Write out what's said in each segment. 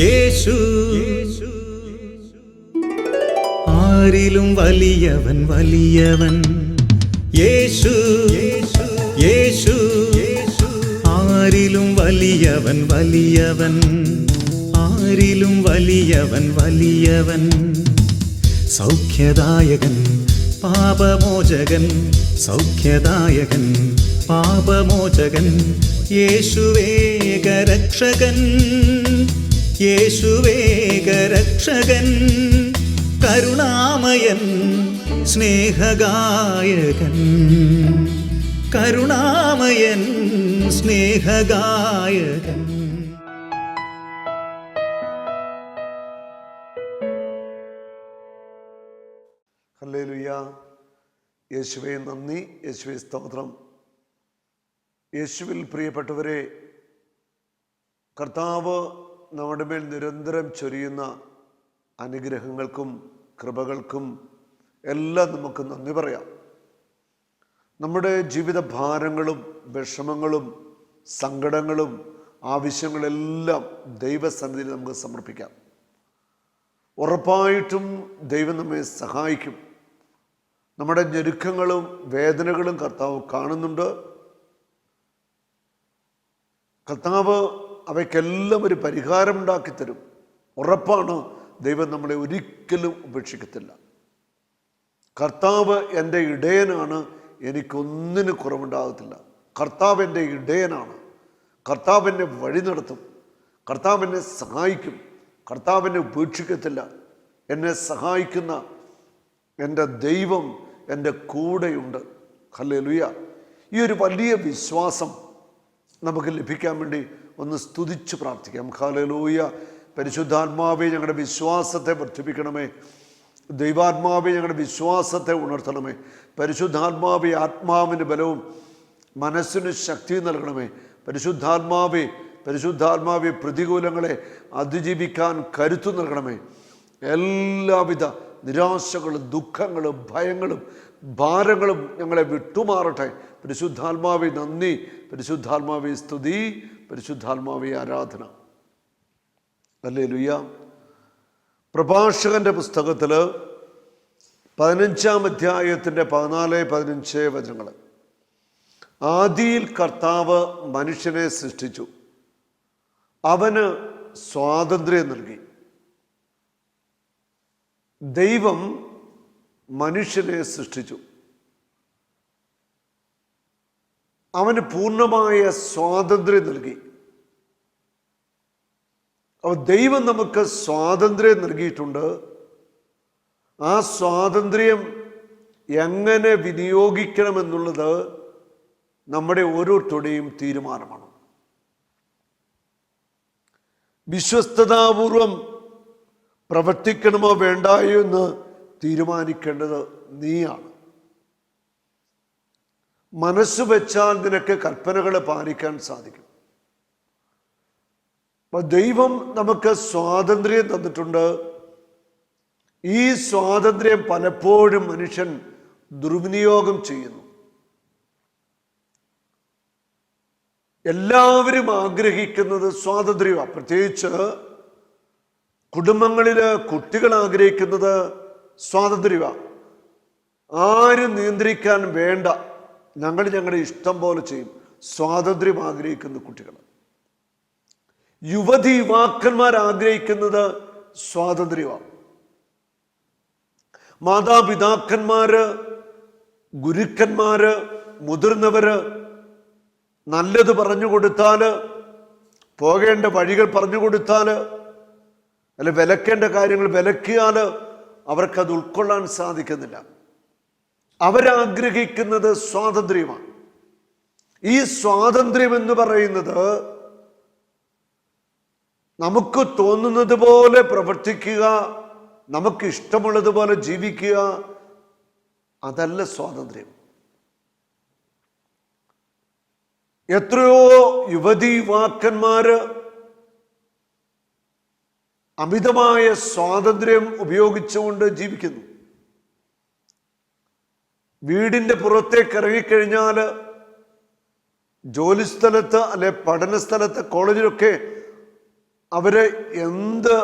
യേശു ആരിലും വലിയവൻ വലിയവൻ. യേശു യേശു ആരിലും വലിയവൻ വലിയവൻ. ആരിലും വലിയവൻ വലിയവൻ. സൗഖ്യദായകൻ പാപമോചകൻ. സൗഖ്യദായകൻ പാപമോചകൻ. യേശുവേകരക്ഷകൻ. യേശുവേകരക്ഷകൻ. കരുണാമയൻ സ്നേഹഗായകൻ. കരുണാമയൻ സ്നേഹഗായകൻ. ഹല്ലേലൂയ. യേശുവേ നന്ദി, യേശുവേ സ്തോത്രം. യേശുവിൽ പ്രിയപ്പെട്ടവരെ, കർത്താവ് നമ്മുടെ മേൽ നിരന്തരം ചൊരിയുന്ന അനുഗ്രഹങ്ങൾക്കും കൃപകൾക്കും എല്ലാം നമുക്ക് നന്ദി പറയാം. നമ്മുടെ ജീവിത ഭാരങ്ങളും വിഷമങ്ങളും സങ്കടങ്ങളും ആവശ്യങ്ങളെല്ലാം ദൈവസന്നിധിയിൽ നമുക്ക് സമർപ്പിക്കാം. ഉറപ്പായിട്ടും ദൈവം നമ്മെ സഹായിക്കും. നമ്മുടെ ഞെരുക്കങ്ങളും വേദനകളും കർത്താവ് കാണുന്നുണ്ട്. കർത്താവ് അവയ്ക്കെല്ലാം ഒരു പരിഹാരമുണ്ടാക്കി തരും. ഉറപ്പാണ്, ദൈവം നമ്മളെ ഒരിക്കലും ഉപേക്ഷിക്കത്തില്ല. കർത്താവ് എൻ്റെ ഇടയനാണ്, എനിക്കൊന്നിനും കുറവുണ്ടാകത്തില്ല. കർത്താവ് എൻ്റെ ഇടയനാണ്. കർത്താവ് എന്നെ വഴി നടത്തും. കർത്താവ് എന്നെ സഹായിക്കും. കർത്താവ് എന്നെ ഉപേക്ഷിക്കത്തില്ല. എന്നെ സഹായിക്കുന്ന എൻ്റെ ദൈവം എൻ്റെ കൂടെയുണ്ട്. ഹല്ലേലൂയ. ഈ ഒരു വലിയ വിശ്വാസം നമുക്ക് ലഭിക്കാൻ വേണ്ടി ഒന്ന് സ്തുതിച്ച് പ്രാർത്ഥിക്കാം. ഹല്ലേലൂയ. പരിശുദ്ധാത്മാവേ, ഞങ്ങളുടെ വിശ്വാസത്തെ വർദ്ധിപ്പിക്കണമേ. ദൈവാത്മാവേ, ഞങ്ങളുടെ വിശ്വാസത്തെ ഉണർത്തണമേ. പരിശുദ്ധാത്മാവേ, ആത്മാവിന് ബലവും മനസ്സിന് ശക്തി നൽകണമേ. പരിശുദ്ധാത്മാവേ, പരിശുദ്ധാത്മാവേ, പ്രതികൂലങ്ങളെ അതിജീവിക്കാൻ കരുത്തു നൽകണമേ. എല്ലാവിധ നിരാശകളും ദുഃഖങ്ങളും ഭയങ്ങളും ഭാരങ്ങളും ഞങ്ങളെ വിട്ടുമാറട്ടെ. പരിശുദ്ധാത്മാവേ നന്ദി, പരിശുദ്ധാത്മാവേ സ്തുതി, പരിശുദ്ധാത്മാവേ ആരാധന. ഹല്ലേലൂയ. പ്രഭാഷകന്റെ പുസ്തകത്തിൽ 15-ാം അധ്യായത്തിൻ്റെ 14-15 വചനങ്ങൾ. ആദിയിൽ കർത്താവ് മനുഷ്യനെ സൃഷ്ടിച്ചു, അവന് സ്വാതന്ത്ര്യം നൽകി. ദൈവം മനുഷ്യനെ സൃഷ്ടിച്ചു, അവന് പൂർണ്ണമായ സ്വാതന്ത്ര്യം നൽകി. അപ്പോൾ ദൈവം നമുക്ക് സ്വാതന്ത്ര്യം നൽകിയിട്ടുണ്ട്. ആ സ്വാതന്ത്ര്യം എങ്ങനെ വിനിയോഗിക്കണമെന്നുള്ളത് നമ്മുടെ ഓരോരുത്തരുടെയും തീരുമാനമാണ്. വിശ്വസ്തതാപൂർവം പ്രവർത്തിക്കണമോ വേണ്ടായോ എന്ന് തീരുമാനിക്കേണ്ടത് നീയാണ്. മനസ്സ് വെച്ചാൽ നിനക്ക് കൽപ്പനകൾ പാലിക്കാൻ സാധിക്കും. അപ്പൊ ദൈവം നമുക്ക് സ്വാതന്ത്ര്യം തന്നിട്ടുണ്ട്. ഈ സ്വാതന്ത്ര്യം പലപ്പോഴും മനുഷ്യൻ ദുർവിനിയോഗം ചെയ്യുന്നു. എല്ലാവരും ആഗ്രഹിക്കുന്നത് സ്വാതന്ത്ര്യമാണ്. പ്രത്യേകിച്ച് കുടുംബങ്ങളിൽ കുട്ടികൾ ആഗ്രഹിക്കുന്നത് സ്വാതന്ത്ര്യമാണ്. ആരും നിയന്ത്രിക്കാൻ വേണ്ട, ഞങ്ങളുടെ ഇഷ്ടം പോലെ ചെയ്യും. സ്വാതന്ത്ര്യം ആഗ്രഹിക്കുന്ന കുട്ടികൾ. യുവതി യുവാക്കന്മാർ ആഗ്രഹിക്കുന്നത് സ്വാതന്ത്ര്യമാണ്. മാതാപിതാക്കന്മാര്, ഗുരുക്കന്മാര്, മുതിർന്നവര് നല്ലത് പറഞ്ഞു കൊടുത്താല്, പോകേണ്ട വഴികൾ പറഞ്ഞു കൊടുത്താല്, അല്ലെ വിലക്കേണ്ട കാര്യങ്ങൾ വിലക്കിയാൽ അവർക്കത് ഉൾക്കൊള്ളാൻ സാധിക്കുന്നില്ല. അവരാഗ്രഹിക്കുന്നത് സ്വാതന്ത്ര്യമാണ്. ഈ സ്വാതന്ത്ര്യം എന്ന് പറയുന്നത് നമുക്ക് തോന്നുന്നത് പോലെ പ്രവർത്തിക്കുക, നമുക്ക് ഇഷ്ടമുള്ളതുപോലെ ജീവിക്കുക, അതല്ല സ്വാതന്ത്ര്യം. എത്രയോ യുവതി യുവാക്കന്മാര് അമിതമായ സ്വാതന്ത്ര്യം ഉപയോഗിച്ചുകൊണ്ട് ജീവിക്കുന്നു. വീടിൻ്റെ പുറത്തേക്ക് ഇറങ്ങിക്കഴിഞ്ഞാൽ ജോലിസ്ഥലത്ത് അല്ലെ പഠന സ്ഥലത്ത് കോളേജിലൊക്കെ അവര് എന്ത്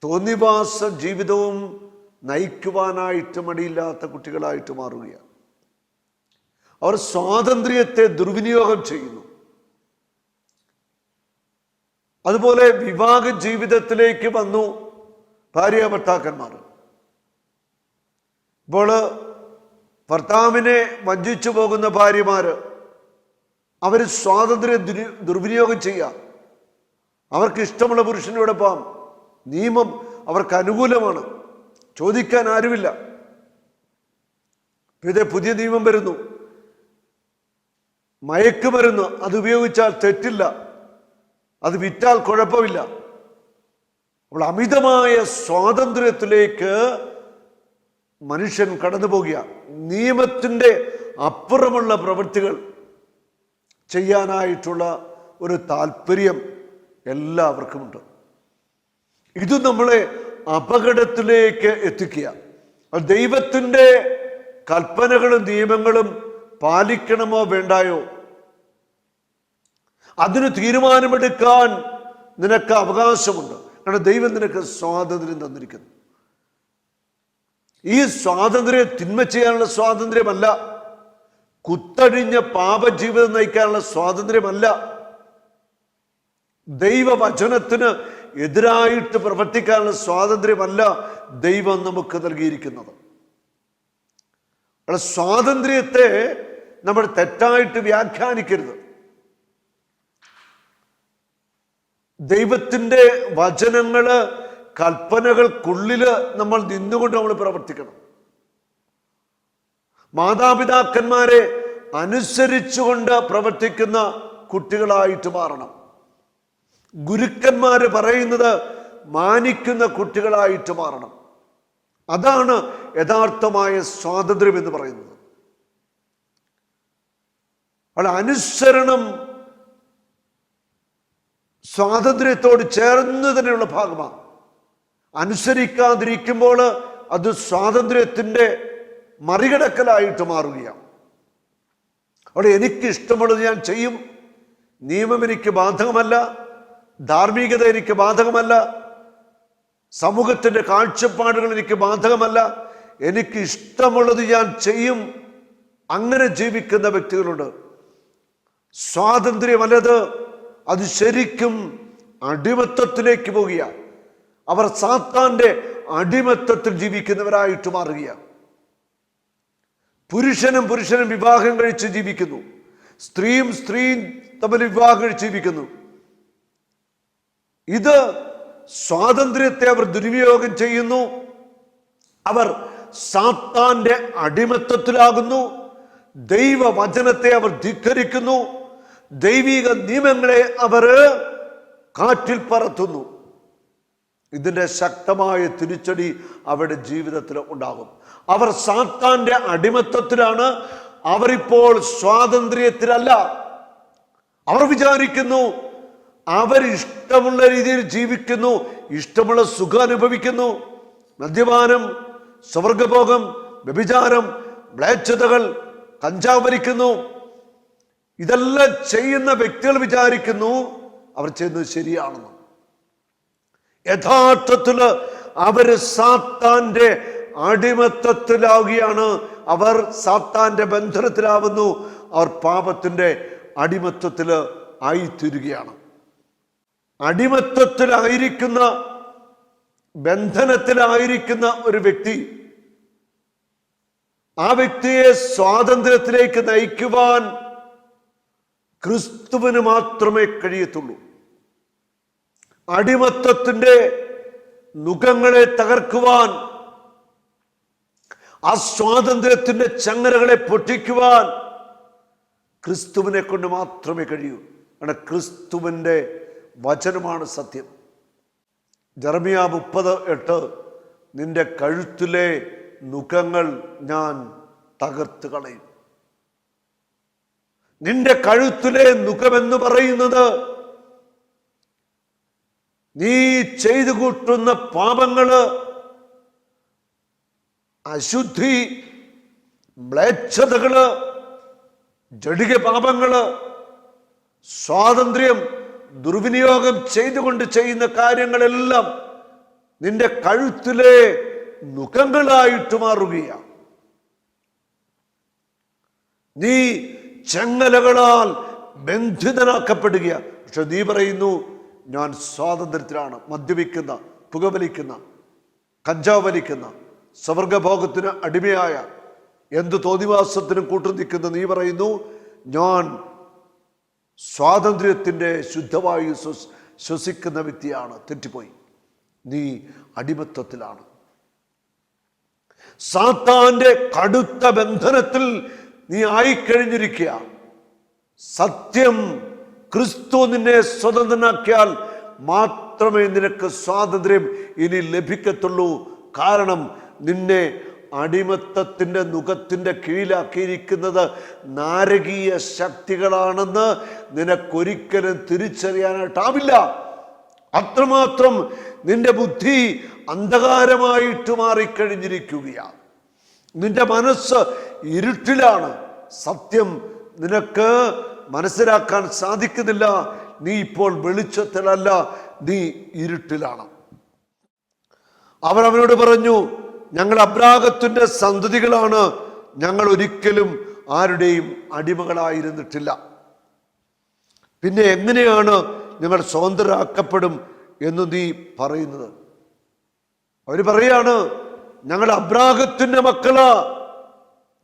തോന്നിവാസ ജീവിതവും നയിക്കുവാനായിട്ട് മടിയില്ലാത്ത കുട്ടികളായിട്ട് മാറുകയാണ്. അവർ സ്വാതന്ത്ര്യത്തെ ദുർവിനിയോഗം ചെയ്യുന്നു. അതുപോലെ വിവാഹ ജീവിതത്തിലേക്ക് വന്നു ഭാര്യ ഭർത്താക്കന്മാർ. ഇപ്പോൾ ഭർത്താവിനെ വഞ്ചിച്ചു പോകുന്ന ഭാര്യമാര് അവർ സ്വാതന്ത്ര്യം ദുർവിനിയോഗം ചെയ്യുക. അവർക്ക് ഇഷ്ടമുള്ള പുരുഷനോടൊപ്പം നിയമം അവർക്ക് അനുകൂലമാണ്, ചോദിക്കാൻ ആരുമില്ല. ഇതേ പുതിയ നിയമം വരുന്നു, മയക്കുമരുന്ന് അത് ഉപയോഗിച്ചാൽ തെറ്റില്ല, അത് വിറ്റാൽ കുഴപ്പമില്ല. അപ്പോൾ അമിതമായ സ്വാതന്ത്ര്യത്തിലേക്ക് മനുഷ്യൻ കടന്നു പോകുക. നിയമത്തിൻ്റെ അപ്പുറമുള്ള പ്രവൃത്തികൾ ചെയ്യാനായിട്ടുള്ള ഒരു താല്പര്യം എല്ലാവർക്കുമുണ്ട്. ഇത് നമ്മളെ അപകടത്തിലേക്ക് എത്തിക്കുക. ദൈവത്തിൻ്റെ കൽപ്പനകളും നിയമങ്ങളും പാലിക്കണമോ വേണ്ടായോ, അതിന് തീരുമാനമെടുക്കാൻ നിനക്ക് അവകാശമുണ്ട്. കാരണം ദൈവം നിനക്ക് സ്വാതന്ത്ര്യം തന്നിരിക്കുന്നു. ഈ സ്വാതന്ത്ര്യം തിന്മ ചെയ്യാനുള്ള സ്വാതന്ത്ര്യമല്ല, കുത്തഴിഞ്ഞ പാപജീവിതം നയിക്കാനുള്ള സ്വാതന്ത്ര്യമല്ല, ദൈവവചനത്തിന് എതിരായിട്ട് പ്രവർത്തിക്കാനുള്ള സ്വാതന്ത്ര്യമല്ല ദൈവം നമുക്ക് നൽകിയിരിക്കുന്നത്. സ്വാതന്ത്ര്യത്തെ നമ്മൾ തെറ്റായിട്ട് വ്യാഖ്യാനിക്കരുത്. ദൈവത്തിൻ്റെ വചനങ്ങള് കൽപ്പനകൾക്കുള്ളില് നമ്മൾ നിന്നുകൊണ്ട് നമ്മൾ പ്രവർത്തിക്കണം. മാതാപിതാക്കന്മാരെ അനുസരിച്ചുകൊണ്ട് പ്രവർത്തിക്കുന്ന കുട്ടികളായിട്ട് മാറണം. ഗുരുക്കന്മാര് പറയുന്നത് മാനിക്കുന്ന കുട്ടികളായിട്ട് മാറണം. അതാണ് യഥാർത്ഥമായ സ്വാതന്ത്ര്യം എന്ന് പറയുന്നത്. അവിടെ അനുസരണം സ്വാതന്ത്ര്യത്തോട് ചേർന്ന് തന്നെയുള്ള ഭാഗമാണ്. അനുസരിക്കാതിരിക്കുമ്പോൾ അത് സ്വാതന്ത്ര്യത്തിൻ്റെ മറികടക്കലായിട്ട് മാറുകയാണ്. അവിടെ എനിക്ക് ഇഷ്ടമുള്ളത് ഞാൻ ചെയ്യും, നിയമം എനിക്ക് ബാധകമല്ല, ധാർമ്മികത എനിക്ക് ബാധകമല്ല, സമൂഹത്തിൻ്റെ കാഴ്ചപ്പാടുകൾ എനിക്ക് ബാധകമല്ല, എനിക്ക് ഇഷ്ടമുള്ളത് ഞാൻ ചെയ്യും. അങ്ങനെ ജീവിക്കുന്ന വ്യക്തികളുണ്ട്. സ്വാതന്ത്ര്യമല്ലത്, അത് ശരിക്കും അടിമത്തത്തിലേക്ക് പോകുക. അവർ സാത്താന്റെ അടിമത്തത്തിൽ ജീവിക്കുന്നവരായിട്ട് മാറുകയാണ്. പുരുഷനും വിവാഹം കഴിച്ച് ജീവിക്കുന്നു, സ്ത്രീയും തമ്മിൽ വിവാഹം കഴിച്ച് ജീവിക്കുന്നു. ഇത് സ്വാതന്ത്ര്യത്തെ അവർ ദുർവിനിയോഗം ചെയ്യുന്നു. അവർ സാത്താന്റെ അടിമത്തത്തിലാകുന്നു. ദൈവവചനത്തെ അവർ ധിക്കരിക്കുന്നു. ദൈവിക നിയമങ്ങളെ അവർ കാറ്റിൽ പറത്തുന്നു. ഇതിൻ്റെ ശക്തമായ തിരിച്ചടി അവരുടെ ജീവിതത്തിൽ ഉണ്ടാകും. അവർ സാത്താന്റെ അടിമത്തത്തിലാണ്. അവരിപ്പോൾ സ്വാതന്ത്ര്യത്തിലല്ല. അവർ വിചാരിക്കുന്നു അവരിഷ്ടമുള്ള രീതിയിൽ ജീവിക്കുന്നു, ഇഷ്ടമുള്ള സുഖം അനുഭവിക്കുന്നു. മദ്യപാനം, സ്വർഗഭോഗം, വ്യഭിചാരം, മ്ലേച്ഛതകൾ, കഞ്ചാവ് വലിക്കുന്നു. ഇതെല്ലാം ചെയ്യുന്ന വ്യക്തികൾ വിചാരിക്കുന്നു അവർ ചെയ്യുന്നത് ശരിയാണെന്ന്. യഥാർത്ഥത്തിൽ അവര് സാത്താന്റെ അടിമത്തത്തിലാവുകയാണ്. അവർ സാത്താന്റെ ബന്ധനത്തിലാവുന്നു. അവർ പാപത്തിന്റെ അടിമത്തത്തിൽ ആയിത്തീരുകയാണ്. അടിമത്തത്തിലായിരിക്കുന്ന, ബന്ധനത്തിലായിരിക്കുന്ന ഒരു വ്യക്തി, ആ വ്യക്തിയെ സ്വാതന്ത്ര്യത്തിലേക്ക് നയിക്കുവാൻ ക്രിസ്തുവിന് മാത്രമേ കഴിയത്തുള്ളൂ. അടിമത്തത്തിന്റെ നുകങ്ങളെ തകർക്കുവാൻ, ആ സ്വാതന്ത്ര്യത്തിന്റെ ചങ്ങലകളെ പൊട്ടിക്കുവാൻ ക്രിസ്തുവിനെ കൊണ്ട് മാത്രമേ കഴിയൂ. കാരണം ക്രിസ്തുവിന്റെ വചനമാണ് സത്യം. ജെറമ്യാ 30:8, നിന്റെ കഴുത്തിലെ നുകങ്ങൾ ഞാൻ തകർത്ത് കളയും. നിന്റെ കഴുത്തിലെ നുകമെന്ന് പറയുന്നത് നീ ചെയ്തു കൂട്ടുന്ന പാപങ്ങള്, അശുദ്ധി, മ്ലേച്ഛതകള്, ജഡിക പാപങ്ങള്, സ്വാതന്ത്ര്യം ദുർവിനിയോഗം ചെയ്തുകൊണ്ട് ചെയ്യുന്ന കാര്യങ്ങളെല്ലാം നിന്റെ കഴുത്തിലെ നുഖങ്ങളായിട്ട് മാറുകയാണ്. നീ ചെങ്ങലകളാൽ ബന്ധിതനാക്കപ്പെടുകയാണ്. പക്ഷെ നീ പറയുന്നു ഞാൻ സ്വാതന്ത്ര്യത്തിലാണ്. മദ്യപിക്കുന്ന, പുകവലിക്കുന്ന, കഞ്ചാവ് വലിക്കുന്ന, സ്വർഗഭോഗത്തിന് അടിമയായ, എന്ത് തോന്നിവാസത്തിനും കൂട്ടുനിൽക്കുന്ന നീ പറയുന്നു ഞാൻ സ്വാതന്ത്ര്യത്തിൻ്റെ ശുദ്ധവായു ശ്വസിക്കുന്ന വ്യക്തിയാണ്. തെറ്റിപ്പോയി. നീ അടിമത്വത്തിലാണ്. സാത്താന്റെ കടുത്ത ബന്ധനത്തിൽ നീ ആയിക്കഴിഞ്ഞിരിക്കുക. സത്യം ക്രിസ്തു നിന്നെ സ്വതന്ത്രനാക്കിയാൽ മാത്രമേ നിനക്ക് സ്വാതന്ത്ര്യം ഇനി ലഭിക്കത്തുള്ളൂ. കാരണം നിന്നെ അടിമത്തത്തിന്റെ നുഖത്തിന്റെ കീഴിലാക്കിയിരിക്കുന്നത് നാരകീയ ശക്തികളാണെന്ന് നിനക്കൊരിക്കലും തിരിച്ചറിയാനായിട്ടാവില്ല. അത്രമാത്രം നിന്റെ ബുദ്ധി അന്ധകാരമായിട്ട് മാറിക്കഴിഞ്ഞിരിക്കുകയാണ്. നിന്റെ മനസ്സ് ഇരുട്ടിലാണ്. സത്യം നിനക്ക് മനസ്സിലാക്കാൻ സാധിക്കുന്നില്ല. നീ ഇപ്പോൾ വെളിച്ചത്തിലല്ല, നീ ഇരുട്ടിലാണ്. അവർ അവനോട് പറഞ്ഞു, ഞങ്ങൾ അബ്രാഹത്തിന്റെ സന്തതികളാണ്, ഞങ്ങൾ ഒരിക്കലും ആരുടെയും അടിമകളായിരുന്നിട്ടില്ല. പിന്നെ എങ്ങനെയാണ് ഞങ്ങൾ സ്വതന്ത്രരാക്കപ്പെടും എന്ന് നീ പറയുന്നത്? അവർ പറയാണ്, ഞങ്ങൾ അബ്രാഹത്തിന്റെ മക്കളാ,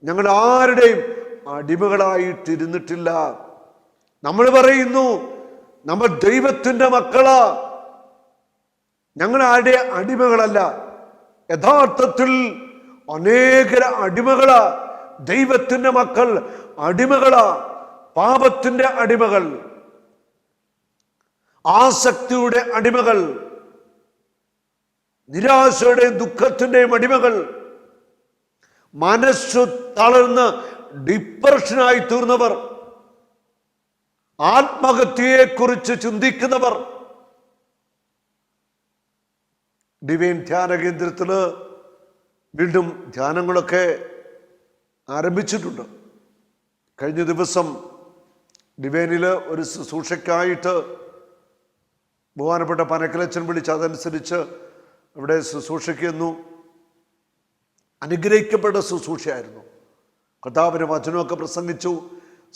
ഞങ്ങൾ ആരുടെയും അടിമകളായിട്ടിരുന്നിട്ടില്ല. നമ്മൾ പറയുന്നു നമ്മൾ ദൈവത്തിന്റെ മക്കളാ, ഞങ്ങൾ ആരുടെ അടിമകളല്ല. യഥാർത്ഥത്തിൽ അനേകര അടിമകളാ. ദൈവത്തിന്റെ മക്കൾ അടിമകളാ, പാപത്തിന്റെ അടിമകൾ, ആസക്തിയുടെ അടിമകൾ, നിരാശയുടെയും ദുഃഖത്തിന്റെയും അടിമകൾ, മനസ്സു തളർന്ന് ഡിപ്രഷനായി തീർന്നവർ, ആത്മഹത്യയെക്കുറിച്ച് ചിന്തിക്കുന്നവർ. ഡിവൈൻ ധ്യാന കേന്ദ്രത്തില് വീണ്ടും ധ്യാനങ്ങളൊക്കെ ആരംഭിച്ചിട്ടുണ്ട്. കഴിഞ്ഞ ദിവസം ഡിവൈനില് ഒരു ശുശ്രൂഷയ്ക്കായിട്ട് ബഹുമാനപ്പെട്ട പനക്കലച്ചൻ വിളിച്ച് അതനുസരിച്ച് ഇവിടെ ശുശ്രൂഷയ്ക്കുന്നു. അനുഗ്രഹിക്കപ്പെട്ട ശുശ്രൂഷയായിരുന്നു. കർത്താവിന്റെ വചനമൊക്കെ പ്രസംഗിച്ചു.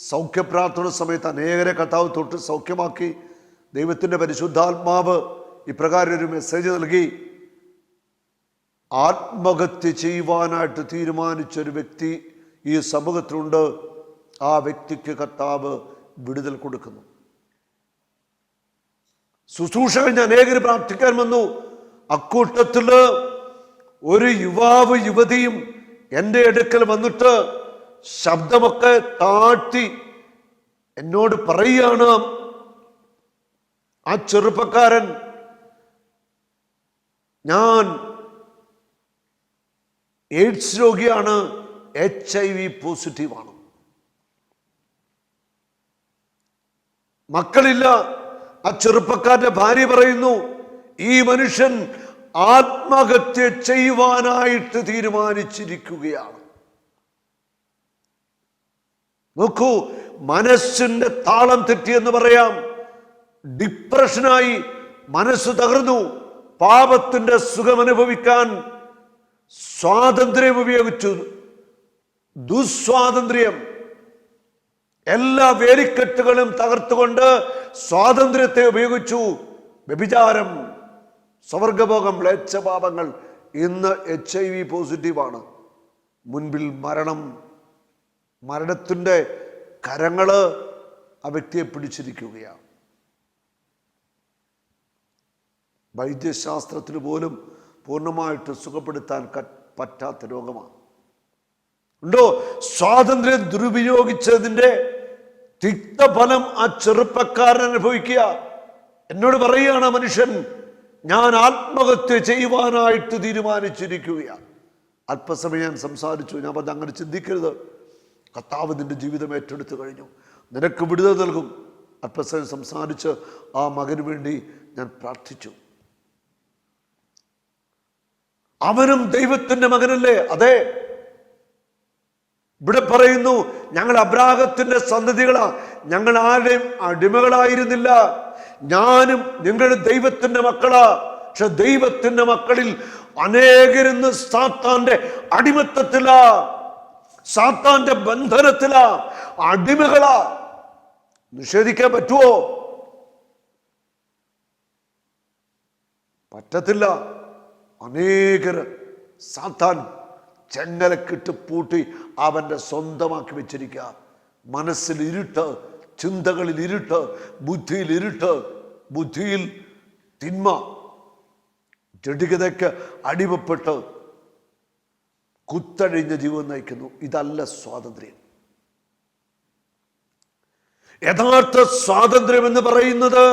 സൗഖ്യപ്രാർത്ഥന സമയത്ത് അനേകരെ കർത്താവ് തൊട്ട് സൗഖ്യമാക്കി. ദൈവത്തിൻ്റെ പരിശുദ്ധാത്മാവ് ഇപ്രകാരം ഒരു മെസ്സേജ് നൽകി. ആത്മഹത്യ ചെയ്യുവാനായിട്ട് തീരുമാനിച്ചൊരു വ്യക്തി ഈ സമൂഹത്തിലുണ്ട്. ആ വ്യക്തിക്ക് കർത്താവ് വിടുതൽ കൊടുക്കുന്നു. ശുശ്രൂഷ കഴിഞ്ഞ് അനേകർ പ്രാർത്ഥിക്കാൻ വന്നു. അക്കൂട്ടത്തില് ഒരു യുവാവ് യുവതിയും എൻ്റെ അടുക്കൽ വന്നിട്ട് ശബ്ദമൊക്കെ താഴ്ത്തി എന്നോട് പറയുകയാണ്, ആ ചെറുപ്പക്കാരൻ, ഞാൻ എയ്ഡ്സ് രോഗിയാണ്, HIV പോസിറ്റീവാണ്, മക്കളില്ല. ആ ചെറുപ്പക്കാരന്റെ ഭാര്യ പറയുന്നു, ഈ മനുഷ്യൻ ആത്മഹത്യ ചെയ്യുവാനായിട്ട് തീരുമാനിച്ചിരിക്കുകയാണ്. നോക്കൂ, മനസ്സിന്റെ താളം തെറ്റിയെന്ന് പറയാം. ഡിപ്രഷനായി, മനസ്സ് തകർന്നു. പാപത്തിന്റെ സുഖമനുഭവിക്കാൻ സ്വാതന്ത്ര്യം ഉപയോഗിച്ചു. ദുസ്വാതന്ത്ര്യം. എല്ലാ വേലിക്കെട്ടുകളും തകർത്തുകൊണ്ട് സ്വാതന്ത്ര്യത്തെ ഉപയോഗിച്ചു. വ്യഭിചാരം, സ്വർഗഭോഗം, മ്ലേച്ഛപാപങ്ങൾ. ഇന്ന് HIV പോസിറ്റീവാണ്. മുൻപിൽ മരണം. മരണത്തിൻ്റെ കരങ്ങള് ആ വ്യക്തിയെ പിടിച്ചിരിക്കുകയാണ്. വൈദ്യശാസ്ത്രത്തിന് പോലും പൂർണ്ണമായിട്ട് സുഖപ്പെടുത്താൻ പറ്റാത്ത രോഗമാണ്. ഉണ്ടോ? സ്വാതന്ത്ര്യം ദുരുപയോഗിച്ചതിൻ്റെ തിക്തഫലം ആ ചെറുപ്പക്കാരൻ അനുഭവിക്കുക. എന്നോട് പറയുകയാണ് മനുഷ്യൻ, ഞാൻ ആത്മഹത്യ ചെയ്യുവാനായിട്ട് തീരുമാനിച്ചിരിക്കുകയാണ്. അല്പസമയം ഞാൻ സംസാരിച്ചു. ഞാൻ പറഞ്ഞു, അങ്ങനെ ചിന്തിക്കരുത്. കർത്താവ് നിന്റെ ജീവിതം ഏറ്റെടുത്തു കഴിഞ്ഞു, നിനക്ക് വിടുതൽ നൽകും. അല്പസമയം സംസാരിച്ച് ആ മകന് വേണ്ടി ഞാൻ പ്രാർത്ഥിച്ചു. അവനും ദൈവത്തിന്റെ മകനല്ലേ? അതെ. ഇവിടെ പറയുന്നു, ഞങ്ങൾ അബ്രാഹത്തിന്റെ സന്തതികളാ, ഞങ്ങൾ ആരുടെയും അടിമകളായിരുന്നില്ല, ഞാനും നിങ്ങളുടെ ദൈവത്തിന്റെ മക്കളാ. പക്ഷെ ദൈവത്തിന്റെ മക്കളിൽ അനേകരിന്ന് സാത്താന്റെ അടിമത്തത്തിലാ, സാത്താന്റെ ബന്ധനത്തിലാ, അടിമകളാ. നിഷേധിക്കാൻ പറ്റുമോ? പറ്റത്തില്ല. അനേകർ സാത്താൻ ചെങ്ങലക്കിട്ട് പൂട്ടി അവന്റെ സ്വന്തമാക്കി വെച്ചിരിക്കുക. മനസ്സിൽ ഇരുട്ട്, ചിന്തകളിൽ ഇരുട്ട്, ബുദ്ധിയിൽ ഇരുട്ട്, ബുദ്ധിയിൽ തിന്മ, ജഡികതയ്ക്ക് അടിമപ്പെട്ട് കുത്തഴിഞ്ഞ ജീവിതം നയിക്കുന്നു. ഇതല്ല സ്വാതന്ത്ര്യം. യഥാർത്ഥ സ്വാതന്ത്ര്യം എന്ന് പറയുന്നത്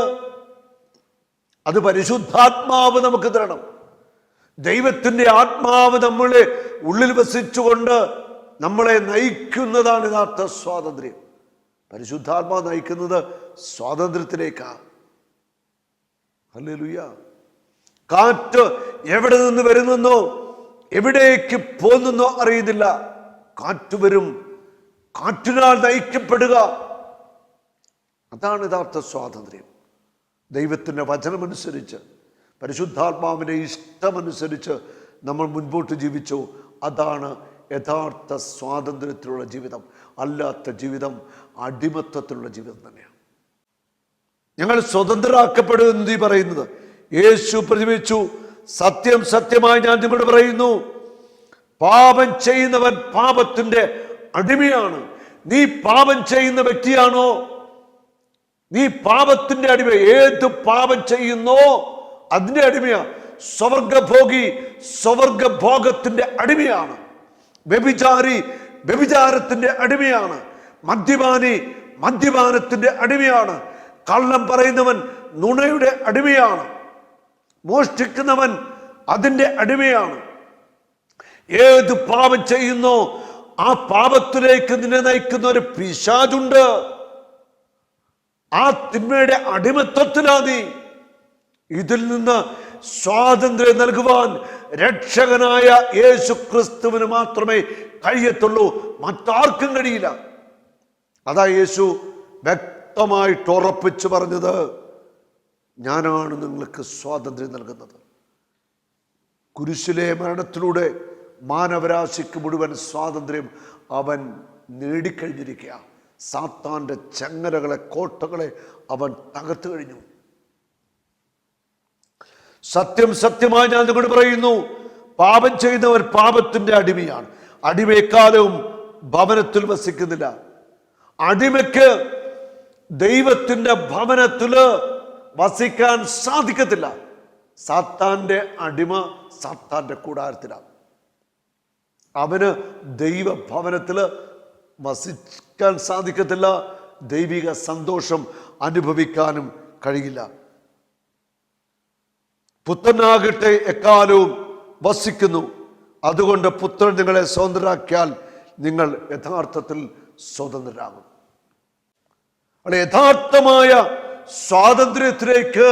അത് പരിശുദ്ധാത്മാവ് നമുക്ക് തരണം. ദൈവത്തിന്റെ ആത്മാവ് നമ്മളെ ഉള്ളിൽ വസിച്ചുകൊണ്ട് നമ്മളെ നയിക്കുന്നതാണ് യഥാർത്ഥ സ്വാതന്ത്ര്യം. പരിശുദ്ധാത്മാവ് നയിക്കുന്നത് സ്വാതന്ത്ര്യത്തിലേക്കാണ്. ഹല്ലേലൂയ. കാറ്റ് എവിടെ നിന്ന് വരുന്നെന്നോ എവിടേക്ക് പോകുന്നെന്നോ അറിയുന്നില്ല. കാറ്റ് വരും, കാറ്റിനാൽ നയിക്കപ്പെടുക. അതാണ് യഥാർത്ഥ സ്വാതന്ത്ര്യം. ദൈവത്തിൻ്റെ വചനമനുസരിച്ച്, പരിശുദ്ധാത്മാവിൻ്റെ ഇഷ്ടമനുസരിച്ച് നമ്മൾ മുൻപോട്ട് ജീവിച്ചു. അതാണ് യഥാർത്ഥ സ്വാതന്ത്ര്യത്തിലുള്ള ജീവിതം. അല്ലാത്ത ജീവിതം അടിമത്തത്തിലുള്ള ജീവിതം തന്നെയാണ്. ഞങ്ങൾ സ്വതന്ത്രരാക്കപ്പെടുമെന്ന് പറയുന്നത് യേശു പ്രതിവച്ചു, സത്യം സത്യമായി ഞാൻ നിങ്ങളോട് പറയുന്നു, പാപം ചെയ്യുന്നവൻ പാപത്തിന്റെ അടിമയാണ്. നീ പാപം ചെയ്യുന്ന വ്യക്തിയാണോ? നീ പാപത്തിന്റെ അടിമ. ഏത് പാപം ചെയ്യുന്നോ അതിന്റെ അടിമയാ. സ്വർഗഭോഗി സ്വർഗഭോഗത്തിന്റെ അടിമയാണ്. വ്യഭിചാരി വ്യഭിചാരത്തിന്റെ അടിമയാണ്. മദ്യപാനി മദ്യപാനത്തിന്റെ അടിമയാണ്. കള്ളം പറയുന്നവൻ നുണയുടെ അടിമയാണ്. മോഷ്ടിക്കുന്നവൻ അതിന്റെ അടിമയാണ്. ഏത് പാപം ചെയ്യുന്നോ ആ പാപത്തിലേക്ക് നിന്നെ നയിക്കുന്ന ഒരു പിശാചുണ്ട്. ആ തിന്മയുടെ അടിമത്വത്തിലാ നീ. ഇതിൽ നിന്ന് സ്വാതന്ത്ര്യം നൽകുവാൻ രക്ഷകനായ യേശു ക്രിസ്തുവിന് മാത്രമേ കഴിയത്തുള്ളൂ. മറ്റാർക്കും കഴിയില്ല. അതാ യേശു വ്യക്തമായിട്ട് ഉറപ്പിച്ചു പറഞ്ഞത്, ഞാനാണ് നിങ്ങൾക്ക് സ്വാതന്ത്ര്യം നൽകുന്നത്. കുരിശിലെ മരണത്തിലൂടെ മാനവരാശിക്ക് മുഴുവൻ സ്വാതന്ത്ര്യം അവൻ നേടിക്കഴിഞ്ഞിരിക്കുക. സാത്താന്റെ ചങ്ങലകളെ, കോട്ടകളെ അവൻ തകർത്തു കഴിഞ്ഞു. സത്യം സത്യമായി ഞാൻ നിങ്ങളോട് പറയുന്നു, പാപം ചെയ്യുന്നവർ പാപത്തിന്റെ അടിമയാണ്. അടിമയെക്കാലവും ഭവനത്തിൽ വസിക്കുന്നില്ല. അടിമയ്ക്ക് ദൈവത്തിന്റെ ഭവനത്തില് വസിക്കാൻ സാധിക്കത്തില്ല. സാത്താന്റെ അടിമ സാത്താന്റെ കൂടാരത്തിലാണ്. അവന് ദൈവഭവനത്തില് വസിക്കാൻ സാധിക്കത്തില്ല. ദൈവിക സന്തോഷം അനുഭവിക്കാനും കഴിയില്ല. പുത്രനാകട്ടെ എക്കാലവും വസിക്കുന്നു. അതുകൊണ്ട് പുത്രൻ നിങ്ങളെ സ്വതന്ത്രരാക്കിയാൽ നിങ്ങൾ യഥാർത്ഥത്തിൽ സ്വതന്ത്രരാകും. അവിടെ യഥാർത്ഥമായ സ്വാതന്ത്ര്യത്തിലേക്ക്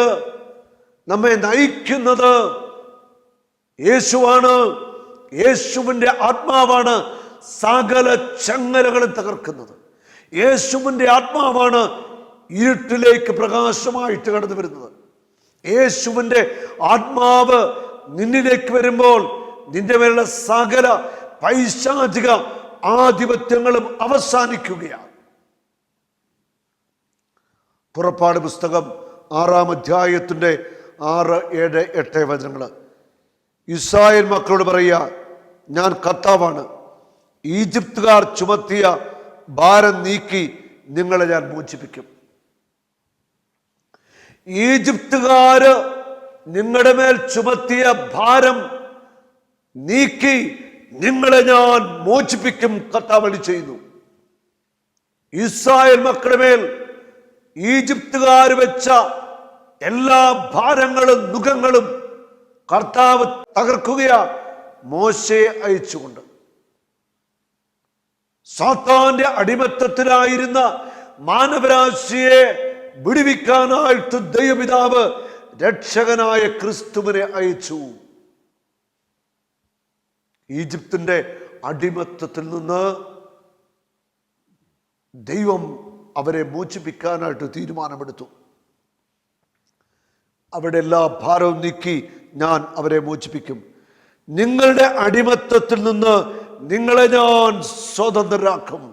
നമ്മെ നയിക്കുന്നത് യേശുവാണ്. യേശുവിൻ്റെ ആത്മാവാണ് സകല ചങ്ങലകളും തകർക്കുന്നത്. യേശുവിൻ്റെ ആത്മാവാണ് ഇരുട്ടിലേക്ക് പ്രകാശമായിട്ട് കടന്നു വരുന്നത്. യേശുവിൻ്റെ ആത്മാവ് നിന്നിലേക്ക് വരുമ്പോൾ നിന്റെ മേലുള്ള സകല പൈശാചിക ആധിപത്യങ്ങളും അവസാനിക്കുകയാണ്. പുറപ്പാട് പുസ്തകം 6-ാം അധ്യായത്തിൻ്റെ 6, 7, 8 വചനങ്ങൾ. ഇസ്രായേൽ മക്കളോട് പറയുക, ഞാൻ കർത്താവാണ്. ഈജിപ്തുകാർ ചുമത്തിയ ഭാരം നീക്കി നിങ്ങളെ ഞാൻ മോചിപ്പിക്കും. ഈജിപ്തുകാര് നിങ്ങളുടെ മേൽ ചുമത്തിയ ഭാരം നീക്കി നിങ്ങളെ ഞാൻ മോചിപ്പിക്കും. കർത്താവ് അരുളി ചെയ്യുന്നു. ഇസ്രായേൽ മക്കളുടെ മേൽ ഈജിപ്തുകാർ വെച്ച എല്ലാ ഭാരങ്ങളും നുഖങ്ങളും കർത്താവ് തകർക്കുകയാ മോശയെ അയച്ചുകൊണ്ട്. സാത്താന്റെ അടിമത്തത്തിലായിരുന്ന മാനവരാശിയെ വിടുവിക്കാനായിട്ട് ദൈവപിതാവ് രക്ഷകനായ ക്രിസ്തുവിനെ അയച്ചു. ഈജിപ്തിന്റെ അടിമത്തത്തിൽ നിന്ന് ദൈവം അവരെ മോചിപ്പിക്കാനായിട്ട് തീരുമാനമെടുത്തു. അവിടെ എല്ലാ ഭാരവും നീക്കി ഞാൻ അവരെ മോചിപ്പിക്കും. നിങ്ങളുടെ അടിമത്തത്തിൽ നിന്ന് നിങ്ങളെ ഞാൻ സ്വതന്ത്രരാക്കും.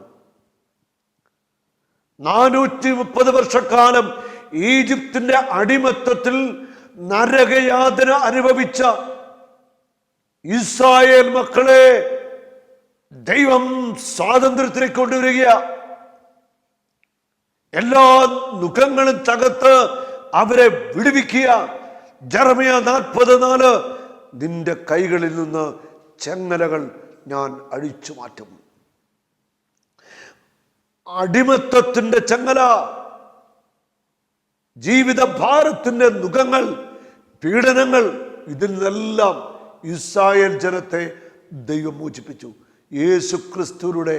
430 വർഷക്കാലം ഈജിപ്തിന്റെ അടിമത്തത്തിൽ നരകയാതന അനുഭവിച്ച ഇസ്രായേൽ മക്കളെ ദൈവം സ്വാതന്ത്ര്യത്തിലേക്ക് കൊണ്ടുവരിക. എല്ലാ നുഖങ്ങളും തകർത്ത് അവരെ വിടുവിക്കുക. ജെറമ്യാ 40:4 നിന്റെ കൈകളിൽ നിന്ന് ചെങ്ങലകൾ ഞാൻ അഴിച്ചു മാറ്റും. അടിമത്തത്തിന്റെ ചങ്ങല, ജീവിത ഭാരത്തിന്റെ നുഖങ്ങൾ, പീഡനങ്ങൾ, ഇതിൽ നിന്നെല്ലാം ഇസ്രായേൽ ജനത്തെ ദൈവം മോചിപ്പിച്ചു. യേശു ക്രിസ്തുവിലൂടെ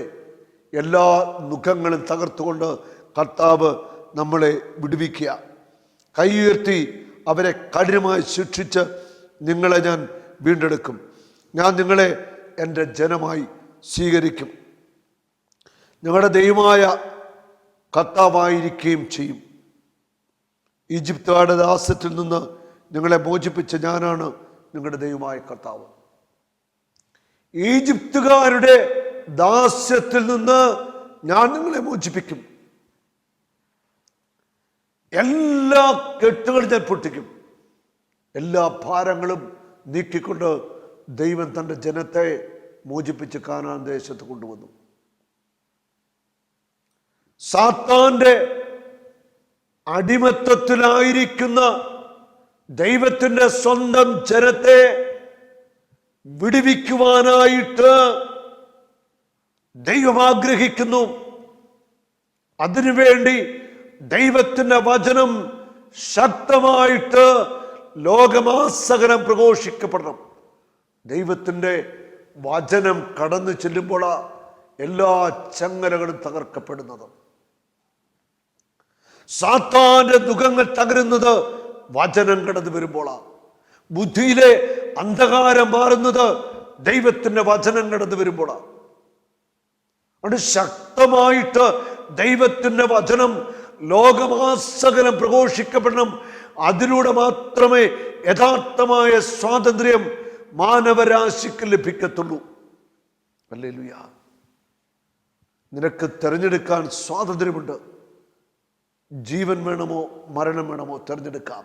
എല്ലാ നുഖങ്ങളും തകർത്തുകൊണ്ട് കർത്താവ് നമ്മളെ വിടുവിക്കുക. കൈ ഉയർത്തി അവരെ കഠിനമായി ശിക്ഷിച്ച് നിങ്ങളെ ഞാൻ വീണ്ടെടുക്കും. ഞാൻ നിങ്ങളെ എൻ്റെ ജനമായി സ്വീകരിക്കും. ഞങ്ങളുടെ ദൈവമായ കർത്താവായിരിക്കുകയും ചെയ്യും. ഈജിപ്തുകാരുടെ ദാസ്യത്തിൽ നിന്ന് നിങ്ങളെ മോചിപ്പിച്ച ഞാനാണ് നിങ്ങളുടെ ദൈവമായ കർത്താവ്. ഈജിപ്തുകാരുടെ ദാസ്യത്തിൽ നിന്ന് ഞാൻ നിങ്ങളെ മോചിപ്പിക്കും. എല്ലാ കെട്ടുകളും ഞാൻ പൊട്ടിക്കും. എല്ലാ ഭാരങ്ങളും നീക്കിക്കൊണ്ട് ദൈവം തൻ്റെ ജനത്തെ മോചിപ്പിച്ച് കാനാൻ ദേശത്ത് കൊണ്ടുവന്നു. സാത്താന്റെ അടിമത്തത്തിലായിരിക്കുന്ന ദൈവത്തിൻ്റെ സ്വന്തം ജനത്തെ വിടുവിക്കുവാനായിട്ട് ദൈവം ആഗ്രഹിക്കുന്നു. അതിനുവേണ്ടി ദൈവത്തിൻ്റെ വചനം ശക്തമായിട്ട് ലോകമാസകലം പ്രഘോഷിക്കപ്പെടണം. ദൈവത്തിൻ്റെ വചനം കടന്നു ചെല്ലുമ്പോൾ എല്ലാ ചങ്ങലകളും തകർക്കപ്പെടുന്നത്, സാത്താന്റെ ദുഃഖങ്ങൾ തകരുന്നത് വചനം കടന്നു വരുമ്പോഴാണ്. ബുദ്ധിയിലെ അന്ധകാരം മാറുന്നത് ദൈവത്തിന്റെ വചനം കടന്നു വരുമ്പോഴാണ്. അത് ശക്തമായിട്ട് ദൈവത്തിന്റെ വചനം ലോകമാസകലം പ്രഘോഷിക്കപ്പെടണം. അതിലൂടെ മാത്രമേ യഥാർത്ഥമായ സ്വാതന്ത്ര്യം മാനവരാശിക്ക് ലഭിക്കത്തുള്ളൂ. ഹല്ലേലൂയ. നിനക്ക് തിരഞ്ഞെടുക്കാൻ സ്വാതന്ത്ര്യമുണ്ട്. ജീവൻ വേണമോ മരണം വേണമോ തിരഞ്ഞെടുക്കാം.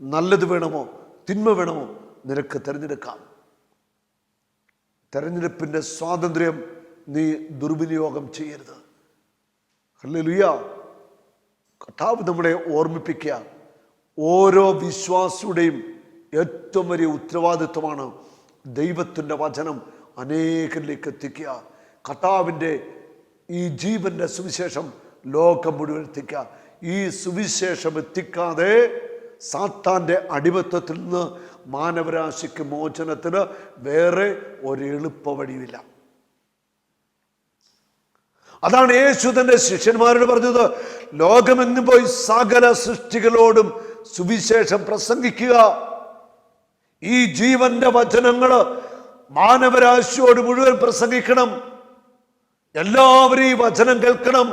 നല്ലത് വേണമോ തിന്മ വേണമോ നിനക്ക് തിരഞ്ഞെടുക്കാം. തെരഞ്ഞെടുപ്പിന്റെ സ്വാതന്ത്ര്യം നീ ദുർവിനിയോഗം ചെയ്യരുത്. ഹല്ലേലൂയ. കർത്താവ് നമ്മളെ ഓർമ്മിപ്പിക്കുക, ഓരോ വിശ്വാസിയുടെയും ഏറ്റവും വലിയ ഉത്തരവാദിത്വമാണ് ദൈവത്തിൻ്റെ വചനം അനേകരിലേക്ക് എത്തിക്കുക. കർത്താവിൻ്റെ ഈ ജീവന്റെ സുവിശേഷം ലോകം മുഴുവൻ എത്തിക്കുക. ഈ സുവിശേഷം എത്തിക്കാതെ സാത്താന്റെ അടിമത്തത്തിൽ നിന്ന് മാനവരാശിക്ക് മോചനത്തിന് വേറെ ഒരു എളുപ്പ വഴിയില്ല. അതാണ് യേശു തന്റെ ശിഷ്യന്മാരോട് പറഞ്ഞത്, ലോകമെങ്ങും പോയി സകല സൃഷ്ടികളോടും സുവിശേഷം പ്രസംഗിക്കുക. ഈ ജീവന്റെ വചനങ്ങള് മാനവരാശിയോട് മുഴുവൻ പ്രസംഗിക്കണം. എല്ലാവരും ഈ വചനം കേൾക്കണം.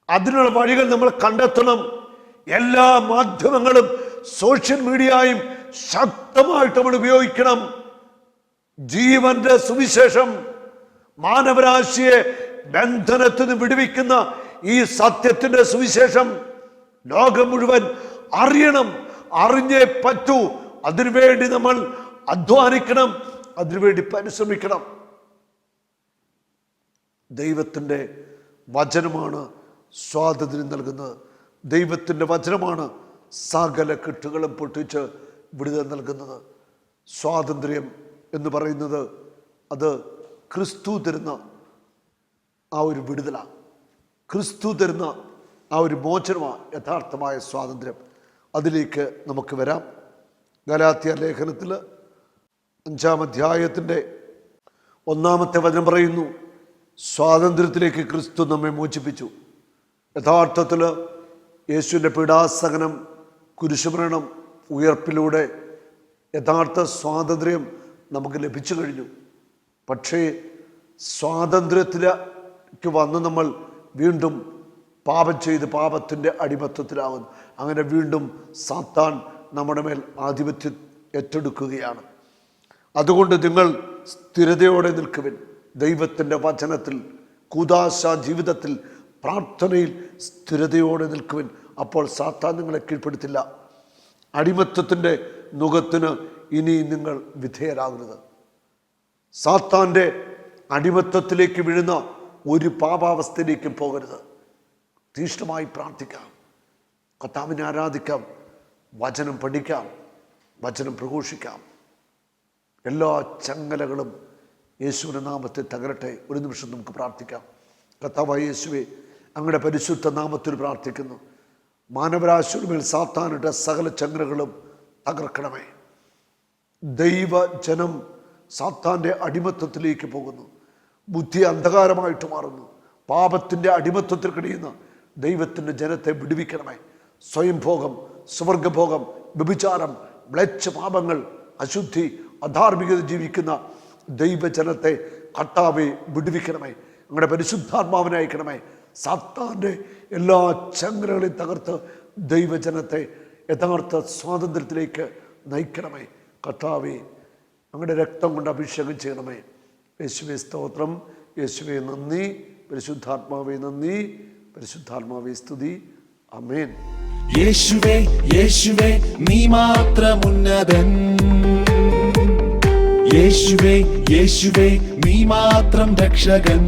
അതിനുള്ള വഴികൾ നമ്മൾ കണ്ടെത്തണം. എല്ലാ മാധ്യമങ്ങളും സോഷ്യൽ മീഡിയയും ശക്തമായിട്ട് നമ്മൾ ഉപയോഗിക്കണം. ജീവന്റെ സുവിശേഷം മാനവരാശിയെ ബന്ധനത്തിൽ നിന്ന് വിടുവിക്കുന്ന ഈ സത്യത്തിന്റെ സുവിശേഷം ലോകം മുഴുവൻ അറിയണം. അറിഞ്ഞേ പറ്റൂ. അതിനുവേണ്ടി നമ്മൾ അധ്വാനിക്കണം, അതിനുവേണ്ടി പരിശ്രമിക്കണം. ദൈവത്തിൻ്റെ വചനമാണ് സ്വാതന്ത്ര്യം നൽകുന്നത്. ദൈവത്തിൻ്റെ വചനമാണ് സകല കെട്ടുകളും പൊട്ടിച്ച് വിടുതൽ നൽകുന്നത്. സ്വാതന്ത്ര്യം എന്ന് പറയുന്നത് അത് ക്രിസ്തു തരുന്ന ആ ഒരു വിടുതലാണ്. ക്രിസ്തു തരുന്ന ആ ഒരു മോചനമാണ് യഥാർത്ഥമായ സ്വാതന്ത്ര്യം. അതിലേക്ക് നമുക്ക് വരാം. ഗലാത്യ ലേഖനത്തിൽ 5-ാം അധ്യായത്തിൻ്റെ 1-ാമത്തെ വചനം പറയുന്നു, സ്വാതന്ത്ര്യത്തിലേക്ക് ക്രിസ്തു നമ്മെ മോചിപ്പിച്ചു. യഥാർത്ഥത്തിൽ യേശുവിൻ്റെ പീഡാസഹനം, കുരിശുമരണം, ഉയർപ്പിലൂടെ യഥാർത്ഥ സ്വാതന്ത്ര്യം നമുക്ക് ലഭിച്ചു കഴിഞ്ഞു. പക്ഷേ സ്വാതന്ത്ര്യത്തിലേക്ക് വന്ന് നമ്മൾ വീണ്ടും പാപം ചെയ്ത് പാപത്തിൻ്റെ അടിമത്തത്തിലാകുന്നു. അങ്ങനെ വീണ്ടും സാത്താൻ നമ്മുടെ മേൽ ആധിപത്യം ഏറ്റെടുക്കുകയാണ്. അതുകൊണ്ട് നിങ്ങൾ സ്ഥിരതയോടെ നിൽക്കുവിൻ. ദൈവത്തിൻ്റെ വചനത്തിൽ, കൂദാശ ജീവിതത്തിൽ, പ്രാർത്ഥനയിൽ സ്ഥിരതയോടെ നിൽക്കുവിൻ. അപ്പോൾ സാത്താൻ നിങ്ങളെ കീഴ്പ്പെടുത്തില്ല. അടിമത്തത്തിൻ്റെ നുകത്തിന് ഇനി നിങ്ങൾ വിധേയരാകരുത്. സാത്താൻ്റെ അടിമത്തത്തിലേക്ക് വീഴുന്ന ഒരു പാപാവസ്ഥയിലേക്കും പോകരുത്. തീഷ്ണമായി പ്രാർത്ഥിക്കാം, കർത്താവിനെ ആരാധിക്കാം, വചനം പഠിക്കാം, വചനം പ്രഘോഷിക്കാം. എല്ലാ ചങ്ങലകളും യേശുവിൻ്റെ നാമത്തിൽ തകരട്ടെ. ഒരു നിമിഷം നമുക്ക് പ്രാർത്ഥിക്കാം. കർത്താവായ യേശുവേ, അങ്ങയുടെ പരിശുദ്ധ നാമത്തിൽ പ്രാർത്ഥിക്കുന്നു. മാനവരാശിയുടെ മേൽ സാത്താനിട്ട സകല ചങ്ങലകളും തകർക്കണമേ. ദൈവജനം സാത്താൻ്റെ അടിമത്തത്തിലേക്ക് പോകുന്നു. ബുദ്ധി അന്ധകാരമായിട്ട് മാറുന്നു. പാപത്തിൻ്റെ അടിമത്തത്തിൽ കഴിയുന്ന ദൈവത്തിൻ്റെ ജനത്തെ വിടുവിക്കണമേ. സ്വയംഭോഗം, സ്വർഗഭോഗം, വ്യഭിചാരം, മ്ലേച്ഛ പാപങ്ങൾ, അശുദ്ധി, അധാർമികത ജീവിക്കുന്ന ദൈവജനത്തെ കർത്താവെ വിടുവിക്കണമേ. അങ്ങയുടെ പരിശുദ്ധാത്മാവിനെ അയക്കണമേ. സാത്താൻ്റെ എല്ലാ ചങ്ങലകളെയും തകർത്ത് ദൈവജനത്തെ യഥാർത്ഥ സ്വാതന്ത്ര്യത്തിലേക്ക് നയിക്കണമേ. കർത്താവെ, അങ്ങയുടെ രക്തം കൊണ്ട് അഭിഷേകം ചെയ്യണമേ. യേശുവേ സ്തോത്രം, യേശുവേ നന്ദി, പരിശുദ്ധാത്മാവേ നന്ദി, പരിശുദ്ധാത്മാവേ സ്തുതി. ആമേൻ. യേശുവേ യേശുവേ നീ മാത്രം ഉന്നതൻ. യേശുവേ യേശുവേ നീ മാത്രം രക്ഷകൻ.